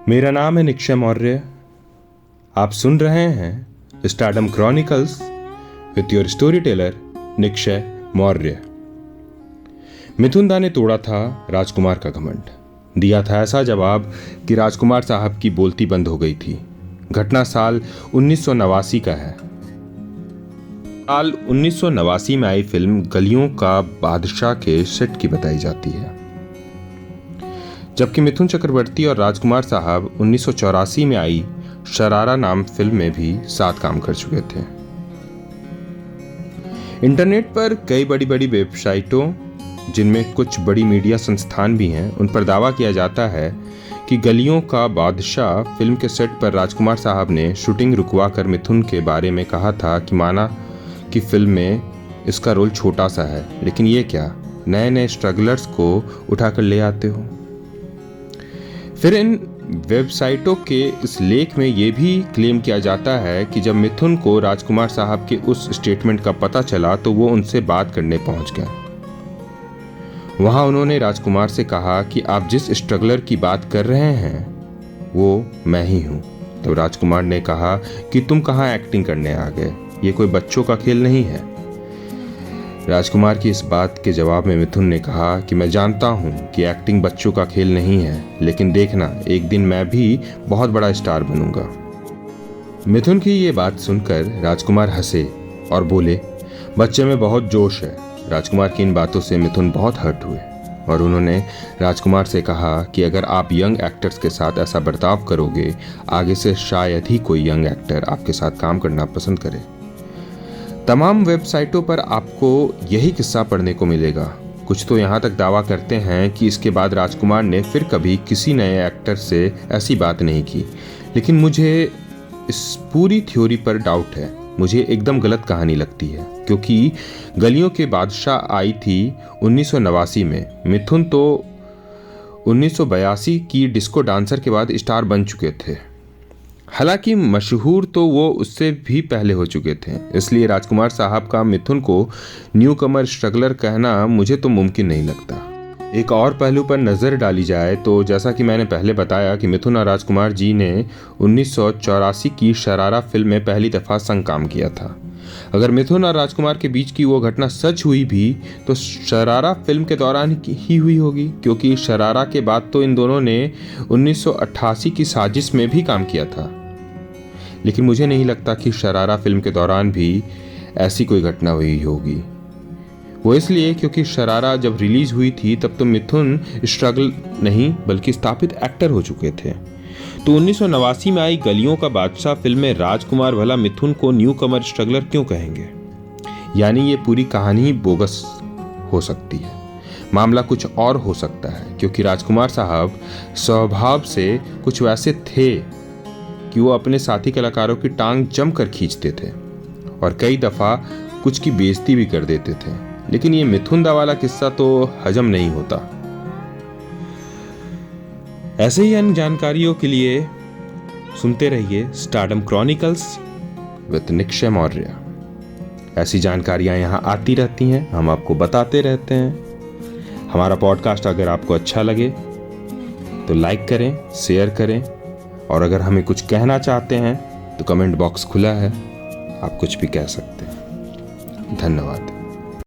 मेरा नाम है निक्षय मौर्य। आप सुन रहे हैं stardom chronicles with your story teller Nikshay Maurya. Mithun da ने तोड़ा था राजकुमार का घमंड। दिया था ऐसा जवाब कि राजकुमार साहब की बोलती बंद हो गई थी। घटना साल 1989 का है। साल 1989 में आई फिल्म गलियों का बादशाह के सेट की बताई जाती है, जबकि मिथुन चक्रवर्ती और राजकुमार साहब 1984 में आई शरारा नाम फिल्म में भी साथ काम कर चुके थे। इंटरनेट पर कई बड़ी बड़ी वेबसाइटों, जिनमें कुछ बड़ी मीडिया संस्थान भी हैं, उन पर दावा किया जाता है कि गलियों का बादशाह फिल्म के सेट पर राजकुमार साहब ने शूटिंग रुकवा कर मिथुन के बारे में कहा था कि माना कि फिल्म में इसका रोल छोटा सा है, लेकिन ये क्या, नए नए स्ट्रगलर्स को उठाकर ले आते हो। फिर इन वेबसाइटों के इस लेख में यह भी क्लेम किया जाता है कि जब मिथुन को राजकुमार साहब के उस स्टेटमेंट का पता चला तो वो उनसे बात करने पहुंच गए। वहां उन्होंने राजकुमार से कहा कि आप जिस स्ट्रगलर की बात कर रहे हैं वो मैं ही हूं। तब राजकुमार ने कहा कि तुम कहां एक्टिंग करने आ गए, ये कोई बच्चों का खेल नहीं है। राजकुमार की इस बात के जवाब में मिथुन ने कहा कि मैं जानता हूं कि एक्टिंग बच्चों का खेल नहीं है, लेकिन देखना एक दिन मैं भी बहुत बड़ा स्टार बनूंगा। मिथुन की ये बात सुनकर राजकुमार हंसे और बोले, बच्चे में बहुत जोश है। राजकुमार की इन बातों से मिथुन बहुत हर्ट हुए और उन्होंने राजकुमार से कहा कि अगर आप यंग एक्टर्स के साथ ऐसा बर्ताव करोगे, आगे से शायद ही कोई यंग एक्टर आपके साथ काम करना पसंद करे। तमाम वेबसाइटों पर आपको यही किस्सा पढ़ने को मिलेगा। कुछ तो यहाँ तक दावा करते हैं कि इसके बाद राजकुमार ने फिर कभी किसी नए एक्टर से ऐसी बात नहीं की, लेकिन मुझे इस पूरी थ्योरी पर डाउट है। मुझे एकदम गलत कहानी लगती है, क्योंकि गलियों के बादशाह आई थी 1989 में। मिथुन तो 1982 की डिस्को डांसर के बाद स्टार बन चुके थे। हालांकि मशहूर तो वो उससे भी पहले हो चुके थे, इसलिए राजकुमार साहब का मिथुन को न्यू कमर स्ट्रगलर कहना मुझे तो मुमकिन नहीं लगता। एक और पहलू पर नज़र डाली जाए तो जैसा कि मैंने पहले बताया कि मिथुन और राजकुमार जी ने 1984 की शरारा फिल्म में पहली दफ़ा संग काम किया था। अगर मिथुन और राजकुमार के बीच की वो घटना सच हुई भी तो शरारा फिल्म के दौरान ही हुई होगी, क्योंकि शरारा के बाद तो इन दोनों ने 1988 की साजिश में भी काम किया था। लेकिन मुझे नहीं लगता कि शरारा फिल्म के दौरान भी ऐसी कोई घटना हुई होगी। वो इसलिए क्योंकि शरारा जब रिलीज हुई थी तब तो मिथुन स्ट्रगल नहीं बल्कि स्थापित एक्टर हो चुके थे। तो 1989 में आई गलियों का बादशाह फिल्म में राजकुमार भला मिथुन को न्यू कमर स्ट्रगलर क्यों कहेंगे? यानी ये पूरी कहानी ही बोगस हो सकती है। मामला कुछ और हो सकता है, क्योंकि राजकुमार साहब स्वभाव से कुछ वैसे थे कि वो अपने साथी कलाकारों की टांग जमकर खींचते थे और कई दफा कुछ की बेइज्जती भी कर देते थे। लेकिन ये मिथुन दा वाला किस्सा तो हजम नहीं होता। ऐसे ही अन्य जानकारियों के लिए सुनते रहिए stardom chronicles with Nikshay Maurya. ऐसी जानकारियां यहाँ आती रहती हैं, हम आपको बताते रहते हैं। हमारा पॉडकास्ट अगर आपको अच्छा लगे तो लाइक करें, शेयर करें, और अगर हमें कुछ कहना चाहते हैं तो कमेंट बॉक्स खुला है, आप कुछ भी कह सकते हैं। धन्यवाद।